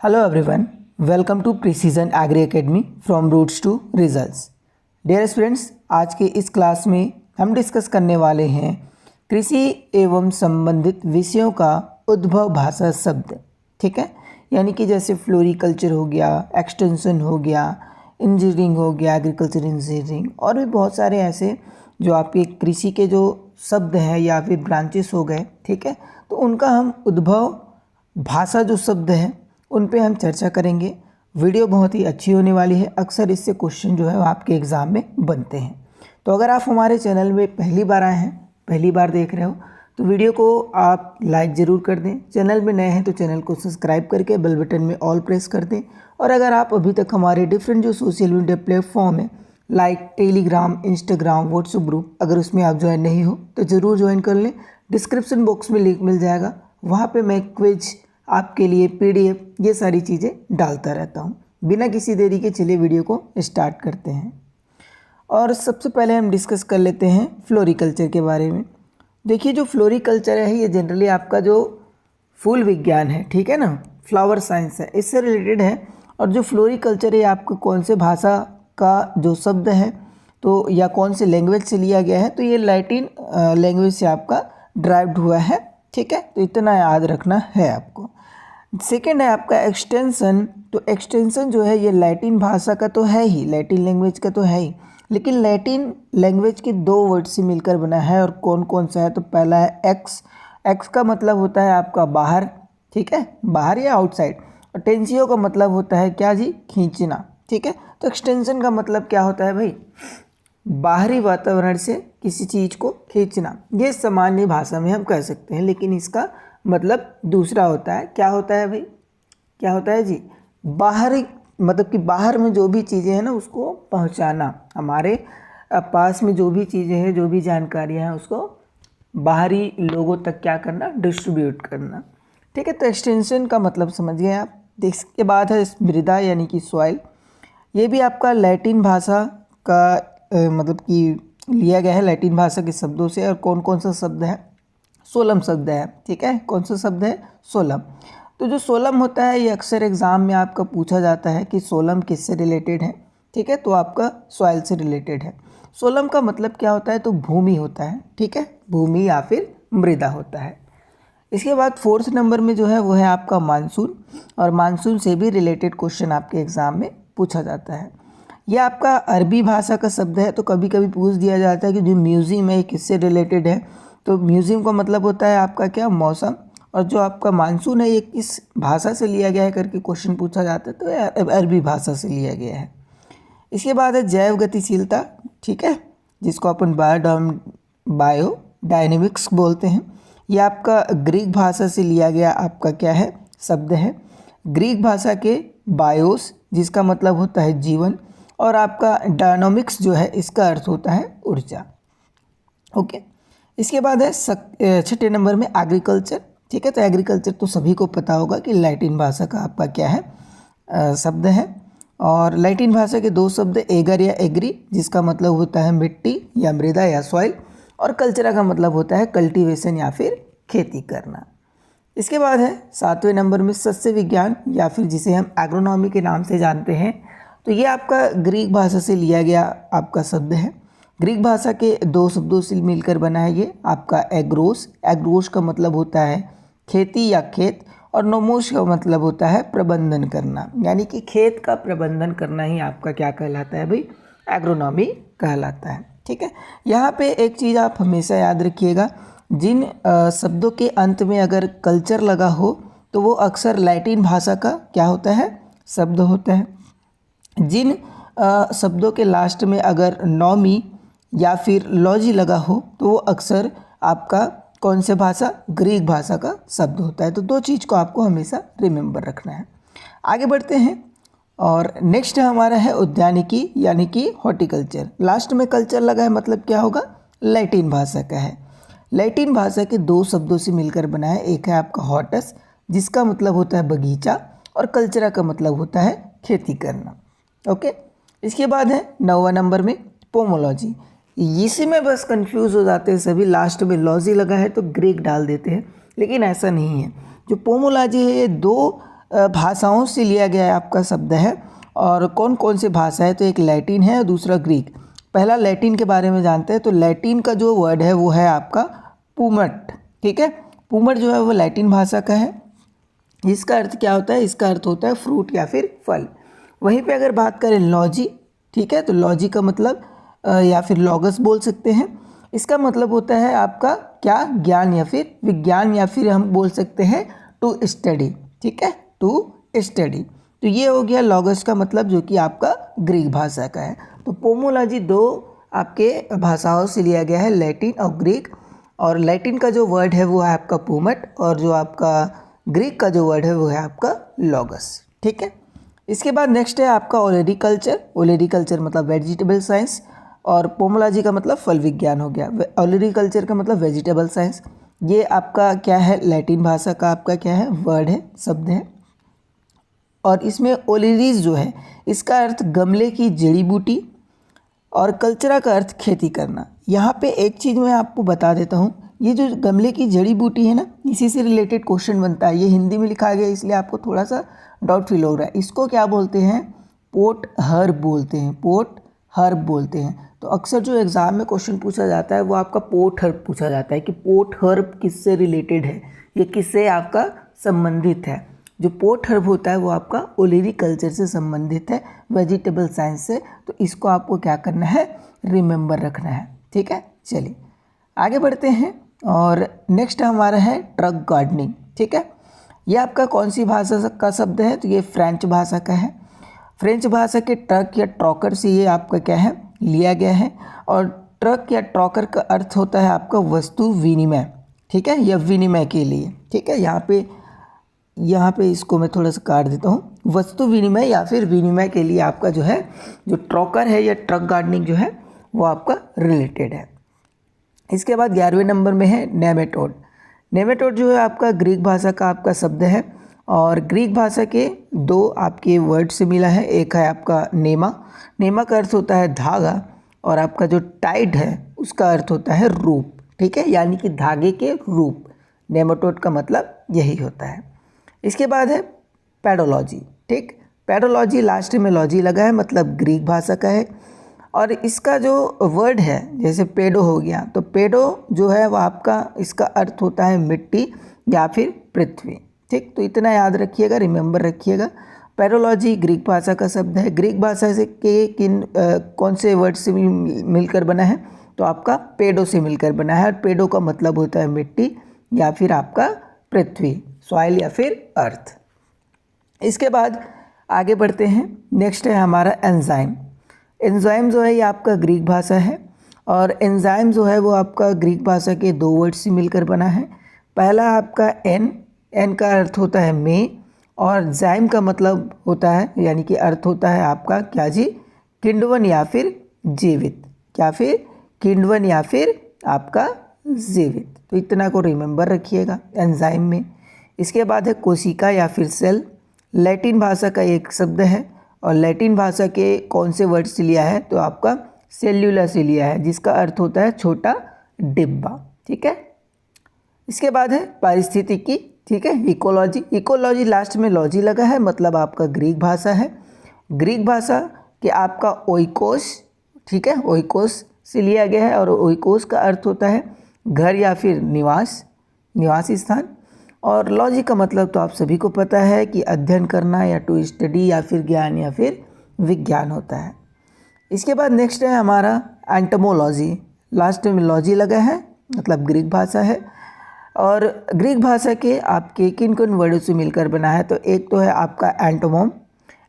Hello everyone, welcome to Precision Agri Academy from Roots to Results. Dear students, आज के इस class में हम डिस्कस करने वाले हैं कृषि एवं संबंधित विषयों का उद्भव भाषा शब्द। ठीक है, यानी कि जैसे फ्लोरिकल्चर हो गया, एक्सटेंशन हो गया, इंजीनियरिंग हो गया, एग्रीकल्चर इंजीनियरिंग और भी बहुत सारे ऐसे जो आपके कृषि के जो शब्द हैं या फिर ब्रांचेस हो गए। ठीक है, तो उनका हम उद्भव भाषा जो शब्द हैं उन पे हम चर्चा करेंगे। वीडियो बहुत ही अच्छी होने वाली है। अक्सर इससे क्वेश्चन जो है वो आपके एग्ज़ाम में बनते हैं। तो अगर आप हमारे चैनल में पहली बार आए हैं, पहली बार देख रहे हो, तो वीडियो को आप लाइक ज़रूर कर दें। चैनल में नए हैं तो चैनल को सब्सक्राइब करके बेल बटन में ऑल प्रेस कर दें। और अगर आप अभी तक हमारे डिफरेंट जो सोशल मीडिया प्लेटफॉर्म है like Telegram, Instagram, WhatsApp group, अगर उसमें आप ज्वाइन नहीं हो तो ज़रूर ज्वाइन कर लें। डिस्क्रिप्शन बॉक्स में लिंक मिल जाएगा, वहाँ पे मैं क्विज आपके लिए PDF ये सारी चीज़ें डालता रहता हूँ। बिना किसी देरी के चलिए वीडियो को स्टार्ट करते हैं। और सबसे पहले हम डिस्कस कर लेते हैं फ्लोरिकल्चर के बारे में। देखिए, जो फ्लोरिकल्चर है ये जनरली आपका जो फूल विज्ञान है, ठीक है ना, फ्लावर साइंस है, इससे रिलेटेड है। और जो फ्लोरिकल्चर है आपको कौन से भाषा का जो शब्द है तो या कौन से लैंग्वेज से लिया गया है, तो ये लैटिन लैंग्वेज से आपका ड्राइव्ड हुआ है। ठीक है, तो इतना याद रखना है आपको। सेकेंड है आपका एक्सटेंशन। तो एक्सटेंशन जो है ये लैटिन भाषा का तो है ही, लैटिन लैंग्वेज का तो है ही, लेकिन लैटिन लैंग्वेज के दो वर्ड से मिलकर बना है। और कौन कौन सा है, तो पहला है एक्स। एक्स का मतलब होता है आपका बाहर, ठीक है, बाहर या आउटसाइड। और टेंसियो का मतलब होता है क्या जी, खींचना। ठीक है, तो एक्सटेंशन का मतलब क्या होता है भाई, बाहरी वातावरण से किसी चीज़ को खींचना। ये सामान्य भाषा में हम कह सकते हैं, लेकिन इसका मतलब दूसरा होता है। क्या होता है भाई, क्या होता है जी, बाहरी मतलब कि बाहर में जो भी चीज़ें हैं ना उसको पहुंचाना, हमारे पास में जो भी चीज़ें हैं, जो भी जानकारियां हैं उसको बाहरी लोगों तक क्या करना, डिस्ट्रीब्यूट करना। ठीक है, तो एक्सटेंशन का मतलब समझ गए आप। इसके बाद है मृदा यानी कि सॉइल। ये भी आपका लैटिन भाषा का मतलब कि लिया गया है, लैटिन भाषा के शब्दों से। और कौन कौन सा शब्द है, सोलम शब्द है। ठीक है, कौन सा शब्द है, सोलम। तो जो सोलम होता है ये अक्सर एग्ज़ाम में आपका पूछा जाता है कि सोलम किससे रिलेटेड है। ठीक है, तो आपका सॉइल से रिलेटेड है। सोलम का मतलब क्या होता है, तो भूमि होता है। ठीक है, भूमि या फिर मृदा होता है। इसके बाद फोर्थ नंबर में जो है वो है आपका मानसून। और मानसून से भी रिलेटेड क्वेश्चन आपके एग्ज़ाम में पूछा जाता है। यह आपका अरबी भाषा का शब्द है। तो कभी कभी पूछ दिया जाता है कि जो म्यूजियम है किससे रिलेटेड है, तो म्यूजियम का मतलब होता है आपका क्या, मौसम। और जो आपका मानसून है ये किस भाषा से लिया गया है करके क्वेश्चन पूछा जाता है, तो ये अरबी भाषा से लिया गया है। इसके बाद है जैव गतिशीलता। ठीक है, जिसको अपन बायो डायनेमिक्स बोलते हैं। ये आपका ग्रीक भाषा से लिया गया आपका क्या है, शब्द है। ग्रीक भाषा के बायोस जिसका मतलब होता है जीवन, और आपका डायनामिक्स जो है इसका अर्थ होता है ऊर्जा। ओके, इसके बाद है छठे नंबर में एग्रीकल्चर। ठीक है, तो एग्रीकल्चर तो सभी को पता होगा कि लैटिन भाषा का आपका क्या है, शब्द है। और लैटिन भाषा के दो शब्द, एगर या एग्री, जिसका मतलब होता है मिट्टी या मृदा या सॉइल। और कल्चरा का मतलब होता है कल्टीवेशन या फिर खेती करना। इसके बाद है सातवें नंबर में सस्य विज्ञान, या फिर जिसे हम एग्रोनॉमी के नाम से जानते हैं। तो ये आपका ग्रीक भाषा से लिया गया आपका शब्द है। ग्रीक भाषा के दो शब्दों से मिलकर बना है ये आपका एग्रोस। एग्रोस का मतलब होता है खेती या खेत, और नोमोस का मतलब होता है प्रबंधन करना, यानी कि खेत का प्रबंधन करना ही आपका क्या कहलाता है भाई, एग्रोनॉमी कहलाता है। ठीक है, यहाँ पे एक चीज़ आप हमेशा याद रखिएगा, जिन शब्दों के अंत में अगर कल्चर लगा हो तो वो अक्सर लैटिन भाषा का क्या होता है, शब्द होता है। जिन शब्दों के लास्ट में अगर नॉमी या फिर लॉजी लगा हो तो वो अक्सर आपका कौन से भाषा, ग्रीक भाषा का शब्द होता है। तो दो चीज़ को आपको हमेशा रिमेंबर रखना है। आगे बढ़ते हैं, और नेक्स्ट हमारा है उद्यानिकी यानी कि हॉर्टिकल्चर। लास्ट में कल्चर लगा है, मतलब क्या होगा, लैटिन भाषा का है। लैटिन भाषा के दो शब्दों से मिलकर बना है। एक है आपका हॉर्टस जिसका मतलब होता है बगीचा, और कल्चरा का मतलब होता है खेती करना। ओके, इसके बाद है 9वां नंबर में पोमोलॉजी। इसी में बस कंफ्यूज हो जाते हैं सभी, लास्ट में लॉजी लगा है तो ग्रीक डाल देते हैं, लेकिन ऐसा नहीं है। जो पोमोलॉजी है ये दो भाषाओं से लिया गया आपका शब्द है। और कौन कौन से भाषा है, तो एक लैटिन है और दूसरा ग्रीक। पहला लैटिन के बारे में जानते हैं। तो लैटिन का जो वर्ड है वो है आपका पूमट। ठीक है, पूमट जो है वो लैटिन भाषा का है। इसका अर्थ क्या होता है, इसका अर्थ होता है फ्रूट या फिर फल। वहीं पे अगर बात करें लॉजी, ठीक है, तो लॉजी का मतलब या फिर लॉगस बोल सकते हैं। इसका मतलब होता है आपका क्या, ज्ञान या फिर विज्ञान, या फिर हम बोल सकते हैं टू स्टडी। ठीक है, टू स्टडी। तो ये हो गया लॉगस का मतलब, जो कि आपका ग्रीक भाषा का है। तो पोमोलॉजी दो आपके भाषाओं से लिया गया है, लैटिन और ग्रीक। और लैटिन का जो वर्ड है वो है आपका पूमट, और जो आपका ग्रीक का जो वर्ड है वो है आपका लॉगस। ठीक है, इसके बाद नेक्स्ट है आपका ओलेरीकल्चर। ओलेरीकल्चर मतलब वेजिटेबल साइंस, और पोमोलॉजी का मतलब फल विज्ञान हो गया। ओलेरीकल्चर का मतलब वेजिटेबल साइंस। ये आपका क्या है, लैटिन भाषा का आपका क्या है, वर्ड है, शब्द है। और इसमें ओलेरीज जो है इसका अर्थ गमले की जड़ी बूटी, और कल्चरा का अर्थ खेती करना। यहाँ पे एक चीज़ मैं आपको बता देता हूँ, ये जो गमले की जड़ी बूटी है ना, इसी से रिलेटेड क्वेश्चन बनता है। ये हिंदी में लिखा गया इसलिए आपको थोड़ा सा डाउट फील हो रहा है। इसको क्या बोलते हैं, पोट हर्ब बोलते हैं, पोट हर्ब बोलते हैं। तो अक्सर जो एग्ज़ाम में क्वेश्चन पूछा जाता है वो आपका पोट हर्ब पूछा जाता है कि पोट हर्ब किससे रिलेटेड है, ये किससे आपका संबंधित है। जो पोट हर्ब होता है वो आपका ओलेरीकल्चर से संबंधित है, वेजिटेबल साइंस से। तो इसको आपको क्या करना है, रिमेंबर रखना है। ठीक है, चलिए आगे बढ़ते हैं। और नेक्स्ट हमारा है ट्रक गार्डनिंग। ठीक है, ये आपका कौन सी भाषा का शब्द है, तो ये फ्रेंच भाषा का है। फ्रेंच भाषा के ट्रक या ट्रॉकर से ये आपका क्या है, लिया गया है। और ट्रक या ट्रॉकर का अर्थ होता है आपका वस्तु विनिमय। ठीक है, या विनिमय के लिए। ठीक है, यहाँ पे इसको मैं थोड़ा सा काट देता हूँ। वस्तु विनिमय या फिर विनिमय के लिए आपका जो है, जो ट्रॉकर है या ट्रक गार्डनिंग जो है वो आपका रिलेटेड है। इसके बाद 11वें नंबर में है नेमेटोड। नेमेटोड जो है आपका ग्रीक भाषा का आपका शब्द है, और ग्रीक भाषा के दो आपके वर्ड से मिला है। एक है आपका नेमा, नेमा का अर्थ होता है धागा, और आपका जो टाइड है उसका अर्थ होता है रूप। ठीक है, यानी कि धागे के रूप। नेमेटोड का मतलब यही होता है। इसके बाद है पेडोलॉजी। ठीक, पेडोलॉजी लास्ट में लॉजी लगा है, मतलब ग्रीक भाषा का है। और इसका जो वर्ड है, जैसे पेडो हो गया, तो पेडो जो है वो आपका, इसका अर्थ होता है मिट्टी या फिर पृथ्वी। ठीक, तो इतना याद रखिएगा, रिमेंबर रखिएगा। पेडोलॉजी ग्रीक भाषा का शब्द है। ग्रीक भाषा से के कौन से वर्ड से मिलकर बना है, तो आपका पेडो से मिलकर बना है। और पेडो का मतलब होता है मिट्टी या फिर आपका पृथ्वी, सॉइल या फिर अर्थ। इसके बाद आगे बढ़ते हैं। नेक्स्ट है हमारा एंजाइम। एंजाइम जो है ये आपका ग्रीक भाषा है, और एंजाइम जो है वो आपका ग्रीक भाषा के दो वर्ड से मिलकर बना है। पहला आपका एन का अर्थ होता है में, और जाइम का मतलब होता है, यानी कि अर्थ होता है आपका क्या जी, किण्वन या फिर जीवित, क्या फिर किण्वन या फिर आपका जीवित। तो इतना को रिमेंबर रखिएगा एंजाइम में। इसके बाद है कोशिका या फिर सेल। लैटिन भाषा का एक शब्द है, और लैटिन भाषा के कौन से वर्ड से लिया है, तो आपका सेल्यूला से लिया है, जिसका अर्थ होता है छोटा डिब्बा। ठीक है, इसके बाद है पारिस्थितिकी। ठीक है, इकोलॉजी। इकोलॉजी लास्ट में लॉजी लगा है, मतलब आपका ग्रीक भाषा है। ग्रीक भाषा के आपका ओइकोस, ठीक है, ओइकोस से लिया गया है, और ओइकोस का अर्थ होता है घर या फिर निवासी स्थान। और लॉजी का मतलब तो आप सभी को पता है कि अध्ययन करना या टू स्टडी या फिर ज्ञान या फिर विज्ञान होता है। इसके बाद नेक्स्ट है हमारा एंटोमोलॉजी। लास्ट में लॉजी लगा है, मतलब ग्रीक भाषा है। और ग्रीक भाषा के आपके किन किन वर्डों से मिलकर बना है, तो एक तो है आपका एंटोमोम।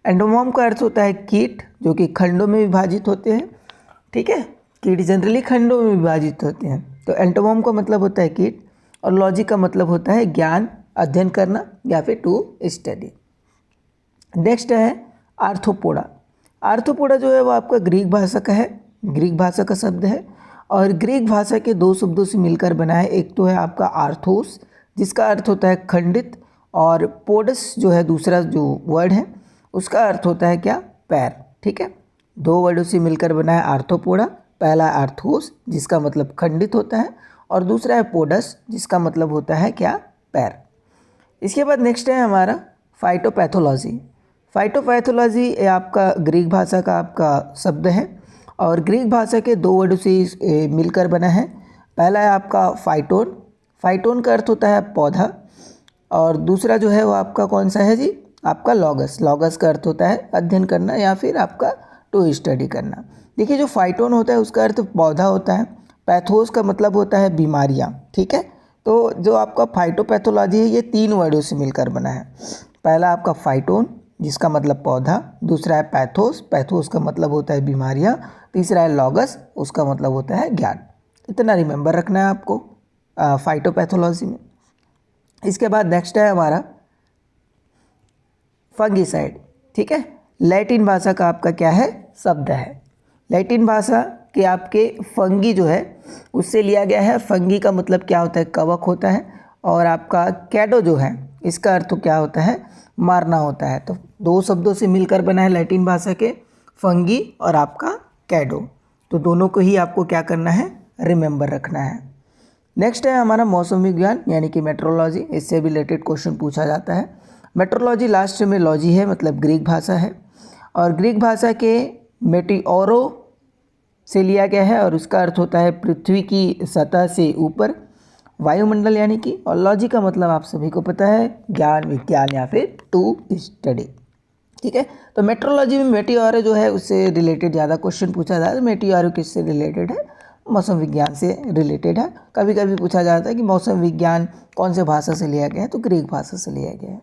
एंटोमोम का अर्थ होता है कीट, जो कि खंडों में विभाजित होते हैं। ठीक है, कीट जनरली खंडों में विभाजित होते हैं। तो एंटोमोम का मतलब होता है कीट, और लॉजी का मतलब होता है ज्ञान, अध्ययन करना या फिर टू स्टडी। नेक्स्ट है आर्थ्रोपोडा। आर्थ्रोपोडा जो है वो आपका ग्रीक भाषा का है, ग्रीक भाषा का शब्द है, और ग्रीक भाषा के दो शब्दों से मिलकर बना है। एक तो है आपका आर्थोस, जिसका अर्थ होता है खंडित, और पोडस जो है दूसरा जो वर्ड है उसका अर्थ होता है क्या, पैर। ठीक है, दो वर्डों से मिलकर बना है आर्थ्रोपोडा। पहला आर्थोस, जिसका मतलब खंडित होता है, और दूसरा है पोडस, जिसका मतलब होता है क्या, पैर। इसके बाद नेक्स्ट है हमारा फाइटोपैथोलॉजी। फाइटोपैथोलॉजी ये आपका ग्रीक भाषा का आपका शब्द है और ग्रीक भाषा के दो वर्ड से मिलकर बना है। पहला है आपका फाइटोन, फाइटोन का अर्थ होता है पौधा, और दूसरा जो है वो आपका कौन सा है जी, आपका लॉगस। लॉगस का अर्थ होता है अध्ययन करना या फिर आपका टू स्टडी करना। देखिए जो फाइटोन होता है उसका अर्थ पौधा होता है, पैथोस का मतलब होता है बीमारियाँ, ठीक है। तो जो आपका फाइटोपैथोलॉजी है ये 3 वर्डों से मिलकर बना है। पहला आपका फाइटोन जिसका मतलब पौधा, दूसरा है पैथोस, पैथोस का मतलब होता है बीमारियाँ, तीसरा है लॉगस, उसका मतलब होता है ज्ञान। इतना रिमेंबर रखना है आपको फाइटोपैथोलॉजी में। इसके बाद नेक्स्ट है हमारा फंगिसाइड, ठीक है। लैटिन भाषा का आपका क्या है, शब्द है। लैटिन भाषा के आपके फंगी जो है उससे लिया गया है। फंगी का मतलब क्या होता है, कवक होता है, और आपका कैडो जो है इसका अर्थ क्या होता है, मारना होता है। तो 2 शब्दों से मिलकर बना है लैटिन भाषा के, फंगी और आपका कैडो। तो दोनों को ही आपको क्या करना है, रिमेंबर रखना है। नेक्स्ट है हमारा मौसम विज्ञान यानी कि मेट्रोलॉजी। इससे भी रिलेटेड क्वेश्चन पूछा जाता है। मेट्रोलॉजी लास्ट में लॉजी है, मतलब ग्रीक भाषा है, और ग्रीक भाषा के मेटिओरो से लिया गया है और उसका अर्थ होता है पृथ्वी की सतह से ऊपर, वायुमंडल यानी कि। और लॉजी का मतलब आप सभी को पता है, ज्ञान, विज्ञान या फिर टू स्टडी, ठीक है। तो मेट्रोलॉजी में मेटिओरो जो है उससे रिलेटेड ज़्यादा क्वेश्चन पूछा जाता है। मेटिओरो किससे रिलेटेड है, मौसम विज्ञान से रिलेटेड है। कभी कभी पूछा जाता है कि मौसम विज्ञान कौन से भाषा से लिया गया है, तो ग्रीक भाषा से लिया गया है।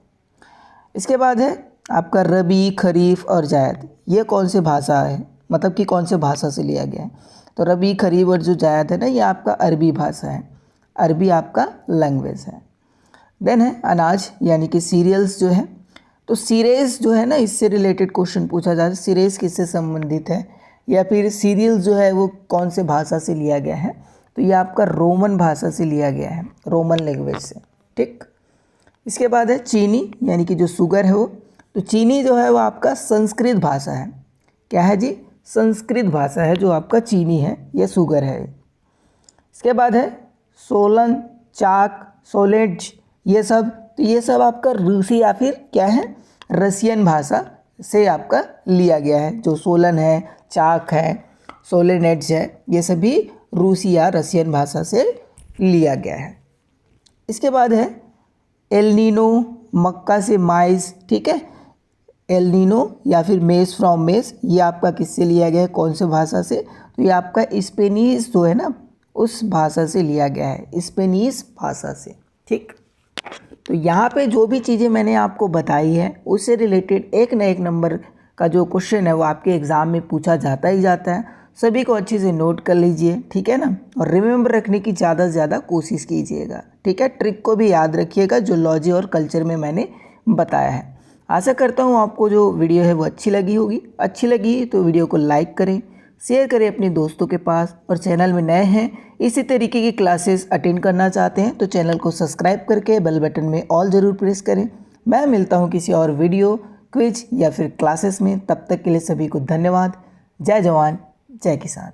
इसके बाद है आपका रबी, खरीफ और जायद। ये कौन से भाषा है, मतलब कि कौन से भाषा से लिया गया है। तो रबी, खरीफ और जो जायद है ना, ये आपका अरबी भाषा है, अरबी आपका लैंग्वेज है। देन है अनाज यानी कि सीरियल्स जो है। तो सीरेस जो है ना, इससे रिलेटेड क्वेश्चन पूछा जाता है। सीरेस किससे संबंधित है, या फिर सीरियल्स जो है वो कौन से भाषा से लिया गया है। तो ये आपका रोमन भाषा से लिया गया है, रोमन लैंग्वेज से, ठीक। इसके बाद है चीनी यानी कि जो शुगर है वो। तो चीनी जो है वो आपका संस्कृत भाषा है। क्या है जी, संस्कृत भाषा है जो आपका चीनी है, ये शुगर है। इसके बाद है सोलन, चाक, सोलेज, ये सब। तो ये सब आपका रूसी या फिर क्या है, रसियन भाषा से आपका लिया गया है। जो सोलन है, चाक है, सोलेनेट्स है, ये सभी रूसी या रसियन भाषा से लिया गया है। इसके बाद है एलनीनो, मक्का से माइज, ठीक है। एलनीनो या फिर मेस फ्रॉम मेस, ये आपका किससे लिया गया है, कौन से भाषा से। तो ये आपका स्पेनिश जो है ना, उस भाषा से लिया गया है, स्पेनिश भाषा से, ठीक। तो यहाँ पे जो भी चीज़ें मैंने आपको बताई है उससे रिलेटेड एक न एक नंबर का जो क्वेश्चन है वो आपके एग्ज़ाम में पूछा जाता ही जाता है। सभी को अच्छे से नोट कर लीजिए, ठीक है ना, और रिमेंबर रखने की ज़्यादा से ज़्यादा कोशिश कीजिएगा, ठीक है। ट्रिक को भी याद रखिएगा जो लॉजी और कल्चर में मैंने बताया है। आशा करता हूँ आपको जो वीडियो है वो अच्छी लगी होगी। अच्छी लगी तो वीडियो को लाइक करें, शेयर करें अपने दोस्तों के पास, और चैनल में नए हैं, इसी तरीके की क्लासेस अटेंड करना चाहते हैं तो चैनल को सब्सक्राइब करके बेल बटन में ऑल ज़रूर प्रेस करें। मैं मिलता हूँ किसी और वीडियो, क्विज या फिर क्लासेस में। तब तक के लिए सभी को धन्यवाद। जय जवान, जय किसान।